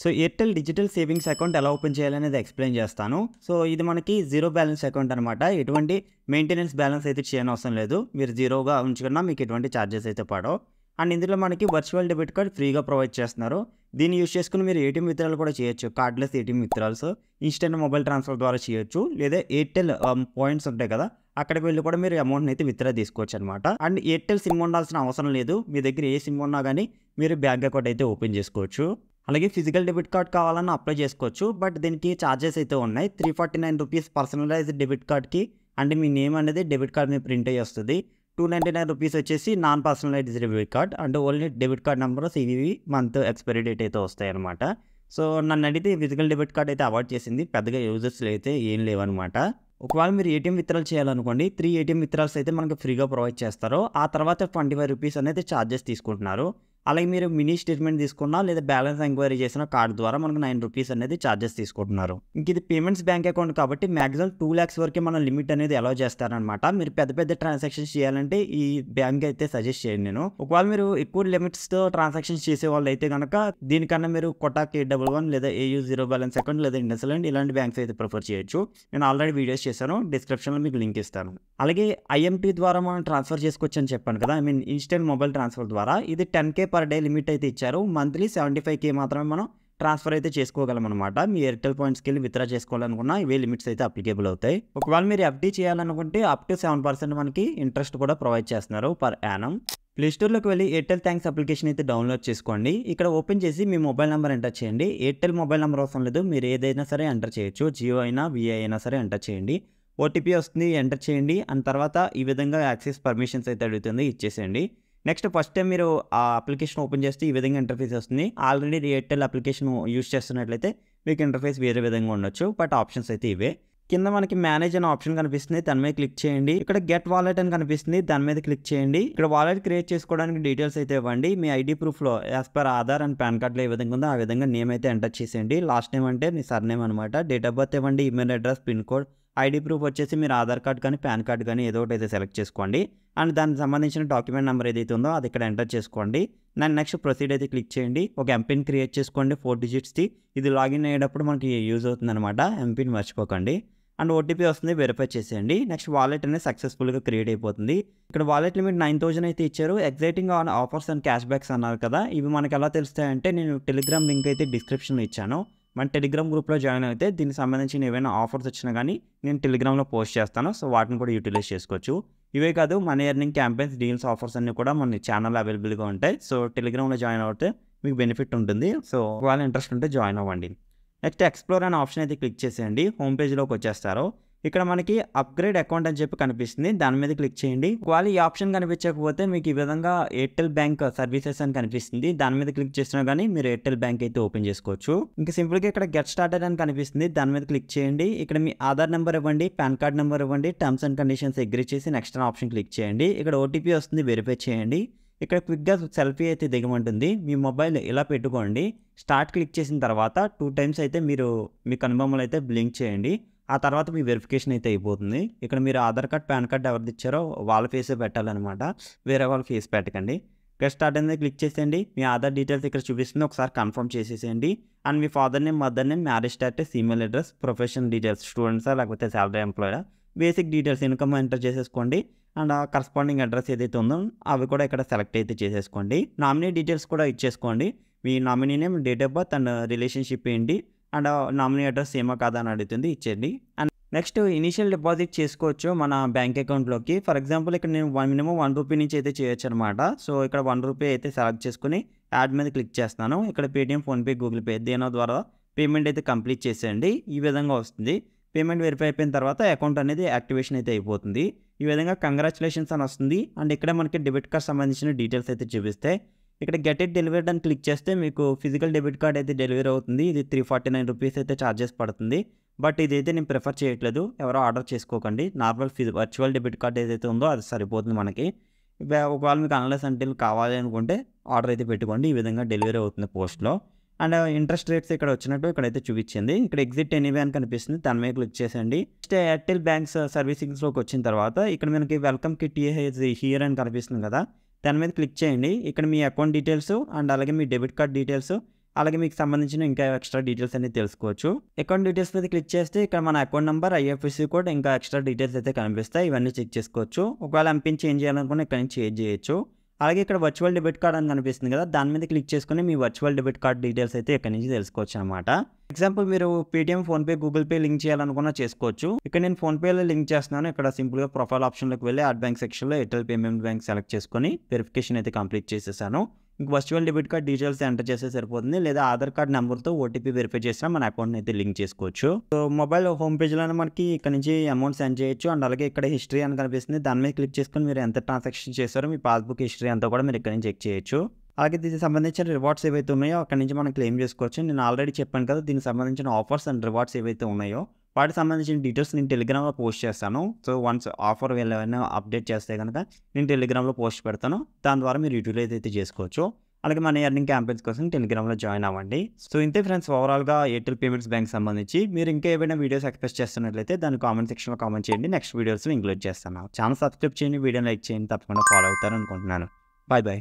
So Airtel digital savings account ఎలా open చేయాలనేది explain చేస్తాను. సో ఇది మనకి జీరో బ్యాలెన్స్ అకౌంట్ అనమాట. ఎటువంటి మెయింటెనెన్స్ బ్యాలెన్స్ అయితే చేయనవసరం లేదు. మీరు జీరోగా ఉంచుకున్నా మీకు ఎటువంటి ఛార్జెస్ అయితే పడవు. అండ్ ఇందులో మనకి వర్చువల్ డెబిట్ కార్డ్ ఫ్రీగా ప్రొవైడ్ చేస్తున్నారు. దీన్ని యూజ్ చేసుకుని మీరు ఏటీఎం విత్డ్రాల్ కూడా చేయొచ్చు. Cardless ATM withdrawals instant mobile transfer ద్వారా చేయొచ్చు. లేదా ఎయిర్టెల్ పాయింట్స్ ఉంటాయి కదా, అక్కడికి వెళ్ళి కూడా మీరు అమౌంట్ని అయితే విత్డ్రా తీసుకోవచ్చు అనమాట. అండ్ ఎయిర్టెల్ సిమ్ ఉండాల్సిన అవసరం లేదు. మీ దగ్గర ఏ సిమ్ ఉన్నా కానీ మీరు బ్యాంక్ అకౌంట్ అయితే ఓపెన్ చేసుకోవచ్చు. అలాగే ఫిజికల్ డెబిట్ కార్డ్ కావాలన్నా అప్లై చేసుకోవచ్చు. బట్ దీనికి ఛార్జెస్ అయితే ఉన్నాయి. 349 రూపీస్ పర్సనలైజ్డ్ డెబిట్ కార్డ్కి. అంటే మీ నేమ్ అనేది డెబిట్ కార్డ్ మీద ప్రింట్ అయ్యి వస్తుంది. 299 రూపీస్ వచ్చేసి నాన్ పర్సనలైజ్డ్ డెబిట్ కార్డ్. అంటే only debit card number, CVV, month, expiry date అయితే వస్తాయి అనమాట. సో నన్ను అడిగితే ఫిజికల్ డెబిట్ కార్డ్ అయితే అవాయిడ్ చేసింది. పెద్దగా యూజర్స్లో అయితే ఏం లేవన్నమాట. ఒకవేళ మీరు ఏటీఎం విత్డ్రాల్ చేయాలనుకోండి, 3 ఏటీఎం విత్డ్రాల్స్ అయితే మనకు ఫ్రీగా ప్రొవైడ్ చేస్తారు. ఆ తర్వాత 25 రూపీస్ అనేది ఛార్జెస్ తీసుకుంటున్నారు. అలాగే మీరు మినీ స్టేట్మెంట్ తీసుకున్నా లేదా బ్యాలెన్స్ ఎంక్వైరీ చేసిన కార్డు ద్వారా మనకు 9 రూపీస్ అనేది ఛార్జెస్ తీసుకుంటున్నారు. ఇంక ఇది పేమెంట్స్ బ్యాంక్ అకౌంట్ కాబట్టి మ్యాక్సిమం 2 lakhs వరకే మన లిమిట్ అనేది అలౌ చేస్తారనమాట. మీరు పెద్ద పెద్ద ట్రాన్సాక్షన్స్ చేయాలంటే ఈ బ్యాంక్ అయితే సజెస్ట్ చేయండి నేను. ఒకవేళ మీరు ఎక్కువ లిమిట్స్తో ట్రాన్సాక్షన్స్ చేసే వాళ్ళు అయితే కనుక దీనికన్నా మీరు కొటాక్ 811 లేదా ఏయూ జీరో బ్యాలెన్స్ అకౌంట్ లేదా ఇండస్ఇండ్ ఇలాంటి బ్యాంక్స్ అయితే ప్రిఫర్ చేయొచ్చు. నేను ఆల్రెడీ వీడియోస్ చేశాను, డిస్క్రిప్షన్లో మీకు లింక్ ఇస్తాను. అలాగే ఐఎంపీ ద్వారా మనం ట్రాన్స్ఫర్ చేసుకోవచ్చు అని చెప్పాను కదా, I mean instant mobile transfer ద్వారా. ఇది 10K పర్ డే లిమిట్ అయితే ఇచ్చారు. మంత్లీ 75K మాత్రమే మనం ట్రాన్స్ఫర్ అయితే చేసుకోగలం అనమాట. మీ ఎయిర్టెల్ పాయింట్స్కి వెళ్ళి విత్డ్రా చేసుకోవాలనుకున్నా ఇవే లిమిట్స్ అయితే అప్లికేబుల్ అవుతాయి. ఒకవేళ మీరు ఎఫ్డీ చేయాలనుకుంటే అప్ టు 7% మనకి ఇంట్రెస్ట్ కూడా ప్రొవైడ్ చేస్తున్నారు పర్ యానం. ప్లేస్టోర్లోకి వెళ్ళి ఎయిర్టెల్ థ్యాంక్స్ అప్లికేషన్ అయితే డౌన్లోడ్ చేసుకోండి. ఇక్కడ ఓపెన్ చేసి మీ మొబైల్ నెంబర్ ఎంటర్ చేయండి. ఎయిర్టెల్ మొబైల్ నెంబర్ అవసరం లేదు, మీరు ఏదైనా సరే ఎంటర్ చేయొచ్చు. జియో అయినా విఐ అయినా సరే ఎంటర్ చేయండి. ఓటీపీ వస్తుంది, ఎంటర్ చేయండి. అండ్ తర్వాత ఈ విధంగా యాక్సెస్ పర్మిషన్స్ అయితే అడుగుతుంది, ఇచ్చేసేయండి. నెక్స్ట్ ఫస్ట్ టైం మీరు ఆ అప్లికేషన్ ఓపెన్ చేస్తే ఈ విధంగా ఇంటర్ఫేస్ వస్తుంది. ఆల్రెడీ ఎయిర్టెల్ అప్లికేషన్ యూస్ చేస్తున్నట్లయితే మీకు ఇంటర్ఫేస్ వేరే విధంగా ఉండొచ్చు. బట్ ఆప్షన్స్ అయితే ఇవే. కింద మనకి మేనేజ్ అనే ఆప్షన్ కనిపిస్తుంది, దాని మీద క్లిక్ చేయండి. ఇక్కడ గెట్ వాలెట్ అని కనిపిస్తుంది, దాని మీద క్లిక్ చేయండి. ఇక్కడ వాలెట్ క్రియేట్ చేసుకోవడానికి డీటెయిల్స్ అయితే ఇవ్వండి. మీ ఐడి ప్రూఫ్లో as per Aadhaar and PAN కార్డ్లో ఏ విధంగా ఉందో ఆ విధంగా నేమ్ అయితే ఎంటర్ చేసేయండి. లాస్ట్ నేమ్ అంటే మీ సర్ నేమ్ అనమాట. డేట్ ఆఫ్ బర్త్ ఇవ్వండి, email address, pin code. ID proof వచ్చేసి మీరు ఆధార్ కార్డ్ కానీ పాన్ కార్డ్ కానీ ఏదో ఒకటి అయితే సెలెక్ట్ చేసుకోండి. అండ్ దానికి సంబంధించిన డాక్యుమెంట్ నెంబర్ ఏదైతే ఉందో అది ఇక్కడ ఎంటర్ చేసుకోండి. నెక్స్ట్ ప్రొసీడ్ అయితే క్లిక్ చేయండి. ఒక ఎంపిన్ క్రియేట్ చేసుకోండి 4 digitsది. ఇది లాగిన్ అయ్యేటప్పుడు మనకి యూజ్ అవుతుంది అనమాట. ఎంపిన్ మర్చిపోకండి. అండ్ ఓటీపీ వస్తుంది, వెరిఫై చేసేయండి. నెక్స్ట్ వాలెట్ అనేది సక్సెస్ఫుల్గా క్రియేట్ అయిపోతుంది. ఇక్కడ వాలెట్ లిమిట్ 9,000 అయితే ఇచ్చారు. Exciting offers and cash backs అన్నారు కదా, ఇవి మనకి ఎలా తెలుస్తాయంటే నేను టెలిగ్రామ్ లింక్ అయితే డిస్క్రిప్షన్లో ఇచ్చాను. మన టెలిగ్రామ్ గ్రూప్లో జాయిన్ అయితే దీనికి సంబంధించిన ఏవైనా ఆఫర్స్ వచ్చినా కానీ నేను టెలిగ్రామ్లో పోస్ట్ చేస్తాను. సో వాటిని కూడా యూటిలైజ్ చేసుకోవచ్చు. ఇవే కాదు, money earning campaigns, deals, offers అన్నీ కూడా మన ఛానల్ అవైలబుల్గా ఉంటాయి. సో టెలిగ్రామ్లో జాయిన్ అవుతే మీకు బెనిఫిట్ ఉంటుంది. సో ఒకవేళ ఇంట్రెస్ట్ ఉంటే జాయిన్ అవ్వండి. నెక్స్ట్ ఎక్స్ప్లోర్ అనే ఆప్షన్ అయితే క్లిక్ చేసేయండి. హోమ్ పేజ్లోకి వచ్చేస్తారు. ఇక్కడ మనకి అప్గ్రేడ్ అకౌంట్ అని చెప్పి కనిపిస్తుంది, దాని మీద క్లిక్ చేయండి. ఒకవేళ ఈ ఆప్షన్ కనిపించకపోతే మీకు ఈ విధంగా ఎయిర్టెల్ బ్యాంక్ సర్వీసెస్ అని కనిపిస్తుంది, దాని మీద క్లిక్ చేసినా కానీ మీరు ఎయిర్టెల్ బ్యాంక్ అయితే ఓపెన్ చేసుకోవచ్చు. ఇంకా సింపుల్గా ఇక్కడ గెట్ స్టార్టెడ్ అని కనిపిస్తుంది, దాని మీద క్లిక్ చేయండి. ఇక్కడ మీ ఆధార్ నెంబర్ ఇవ్వండి, పాన్ కార్డ్ నెంబర్ ఇవ్వండి, టర్మ్స్ అండ్ కండిషన్స్ అగ్రీ చేసి నెక్స్ట్ అనే ఆప్షన్ క్లిక్ చేయండి. ఇక్కడ ఓటీపీ వస్తుంది, వెరిఫై చేయండి. ఇక్కడ క్విక్గా సెల్ఫీ అయితే దిగమంటుంది. మీ మొబైల్ ఇలా పెట్టుకోండి. స్టార్ట్ క్లిక్ చేసిన తర్వాత 2 times అయితే మీరు మీ కనుబొమ్మలు అయితే బ్లింక్ చేయండి. ఆ తర్వాత మీ వెరిఫికేషన్ అయితే అయిపోతుంది. ఇక్కడ మీరు ఆధార్ కార్డ్, పాన్ కార్డ్ ఎవరిది ఇచ్చారో వాళ్ళ ఫేసే పెట్టాలన్నమాట, వేరే వాళ్ళ ఫేస్ పెట్టకండి. ఇక్కడ స్టార్ట్ అనేది క్లిక్ చేసేయండి. మీ ఆధార్ డీటెయిల్స్ ఇక్కడ చూపిస్తుంది, ఒకసారి కన్ఫర్మ్ చేసేసేయండి. అండ్ మీ father name, mother name, marriage status, email address, professional details, స్టూడెంట్సా లేకపోతే సాలరీ ఎంప్లాయా, బేసిక్ డీటెయిల్స్, ఇన్కమ్ ఎంటర్ చేసేసుకోండి. అండ్ ఆ కరస్పాండింగ్ అడ్రస్ ఏదైతే ఉందో అవి కూడా ఇక్కడ సెలెక్ట్ అయితే చేసేసుకోండి. నామినీ డీటెయిల్స్ కూడా ఇచ్చేసుకోండి. మీ nominee name, date of birth and relationship ఏంటి, అండ్ నామినీ అడ్రస్ ఏమో కాదా అని అడుగుతుంది, ఇచ్చేయండి. అండ్ నెక్స్ట్ ఇనిషియల్ డిపాజిట్ చేసుకోవచ్చు మన బ్యాంక్ అకౌంట్లోకి. ఫర్ ఎగ్జాంపుల్ ఇక్కడ నేను మినిమం 1 రూపీ నుంచి అయితే చేయొచ్చు అనమాట. సో ఇక్కడ 1 రూపీ అయితే సెలెక్ట్ చేసుకుని యాడ్ మీద క్లిక్ చేస్తున్నాను. ఇక్కడ పేటిఎం, ఫోన్పే, గూగుల్ పే దేనో ద్వారా పేమెంట్ అయితే కంప్లీట్ చేసేయండి. ఈ విధంగా వస్తుంది. పేమెంట్ వెరిఫై అయిపోయిన తర్వాత అకౌంట్ అనేది యాక్టివేషన్ అయితే అయిపోతుంది. ఈ విధంగా కంగ్రాచులేషన్స్ అని వస్తుంది. అండ్ ఇక్కడ మనకి డెబిట్ కార్డ్ సంబంధించిన డీటెయిల్స్ అయితే చూపిస్తే ఇక్కడ గెట్ ఇట్ డెలివర్డ్ అని క్లిక్ చేస్తే మీకు ఫిజికల్ డెబిట్ కార్డ్ అయితే డెలివరీ అవుతుంది. ఇది 349 రూపీస్ అయితే ఛార్జెస్ పడుతుంది. బట్ ఇదైతే నేను ప్రిఫర్ చేయట్లేదు, ఎవరో ఆర్డర్ చేసుకోకండి. నార్మల్ వర్చువల్ డెబిట్ కార్డ్ ఏదైతే ఉందో అది సరిపోతుంది మనకి. ఒకవేళ మీకు అన్లెస్ అంటిల్ కావాలి అనుకుంటే ఆర్డర్ అయితే పెట్టుకోండి. ఈ విధంగా డెలివరీ అవుతుంది పోస్ట్లో. అండ్ ఇంట్రెస్ట్ రేట్స్ ఇక్కడ వచ్చినట్టు ఇక్కడైతే చూపించింది. ఇక్కడ ఎగ్జిట్ ఎనీవే అని కనిపిస్తుంది, దాని మీద క్లిక్ చేసేయండి. నెక్స్ట్ ఎయిర్టెల్ బ్యాంక్స్ సర్వీసింగ్స్లోకి వచ్చిన తర్వాత ఇక్కడ మనకి వెల్కమ్ కిట్ హియర్ అని కనిపిస్తుంది కదా, దాని మీద క్లిక్ చేయండి. ఇక్కడ మీ అకౌంట్ డీటెయిల్స్ అండ్ అలాగే మీ డెబిట్ కార్డ్ డీటెయిల్స్, అలాగే మీకు సంబంధించిన ఇంకా ఎక్స్ట్రా డీటెయిల్స్ అనేది తెలుసుకోవచ్చు. అకౌంట్ డీటెయిల్స్ మీద క్లిక్ చేస్తే ఇక్కడ మన అకౌంట్ నెంబర్, ఐఎఫ్ఎస్సి కోడ్ ఇంకా ఎక్స్ట్రా డీటెయిల్స్ అయితే కనిపిస్తాయి. ఇవన్నీ చెక్ చేసుకోవచ్చు. ఒకవేళ ఎంపిన్ చేంజ్ చేయాలనుకున్న ఇక్కడ నుంచి చేంజ్ చేయొచ్చు. అలాగే ఇక్కడ వర్చువల్ డెబిట్ కార్డ్ అని కనిపిస్తుంది కదా, దాని మీద క్లిక్ చేసుకుని మీ వర్చువల్ డెబిట్ కార్డ్ డీటెయిల్స్ అయితే ఇక్కడ నుంచి తెలుసుకోవచ్చు అనమాట. ఎగ్జాంపుల్ మీరు Paytm, PhonePe, Google pay link చేయాలనుకున్నా చేసుకోవచ్చు. ఇక్కడ నేను ఫోన్పేలో లింక్ చేస్తున్నాను. ఇక్కడ సింపుల్గా ప్రొఫైల్ ఆప్షన్లోకి వెళ్ళి యాడ్ బ్యాంక్ సెక్షన్లో ఎయిర్టెల్ పేమెంట్ బ్యాంక్ సెలెక్ట్ చేసుకొని వెరిఫికేషన్ అయితే కంప్లీట్ చేసేసాను. ఇంక virtual debit card details enter చేస్తే సరిపోతుంది. లేదా ఆధార్ కార్డ్ నెంబర్తో ఓటీపీ వెరిఫై చేసినా మన అకౌంట్ని అయితే లింక్ చేసుకోవచ్చు. సో మొబైల్ హోమ్ పేజ్లోనే మనకి ఇక్కడ నుంచి అమౌంట్ సెండ్ చేయొచ్చు. అండ్ అలాగే ఇక్కడ హిస్టరీ అని కనిపిస్తుంది, దాని మీద క్లిక్ చేసుకొని మీరు ఎంత ట్రాన్సాక్షన్ చేస్తారో మీ పాస్బుక్ హిస్టరీ అంతా కూడా మీరు ఇక్కడ నుంచి చెక్ చేయొచ్చు. అలాగే దీనికి సంబంధించిన రివార్డ్స్ ఏవైతే ఉన్నాయో అక్కడ నుంచి మనం క్లెయిమ్ చేసుకోవచ్చు. నేను ఆల్రెడీ చెప్పాను కదా, దీనికి సంబంధించిన ఆఫర్స్ అండ్ రివార్డ్స్ ఏవైతే ఉన్నాయో వాటికి సంబంధించిన డీటెయిల్స్ నేను టెలిగ్రామ్లో పోస్ట్ చేస్తాను. సో వన్స్ ఆఫర్ ఏమైనా అప్డేట్ చేస్తే కనుక నేను టెలిగ్రామ్లో పోస్ట్ పెడతాను. దాని ద్వారా మీరు యూటిలైజ్ అయితే చేసుకోవచ్చు. అలాగే మన ఎర్నింగ్ క్యాంపెయిన్స్ కోసం టెలిగ్రామ్లో జాయిన్ అవ్వండి. సో ఇంతే ఫ్రెండ్స్, ఓవరాల్గా ఎయిర్టెల్ పేమెంట్స్ బ్యాంక్ సంబంధించి మీరు ఇంకా ఏమైనా వీడియోస్ ఎక్స్పెక్ట్ చేస్తున్నట్లయితే దాన్ని కామెంట్ సెక్షన్లో కామెంట్ చేయండి. నెక్స్ట్ వీడియోస్లో ఇంక్లూడ్ చేస్తాను. ఛానల్ సబ్స్క్రైబ్ చేయండి, వీడియో లైక్ చేయండి, తప్పకుండా ఫాలో అవుతారు అనుకుంటున్నాను. Bye bye.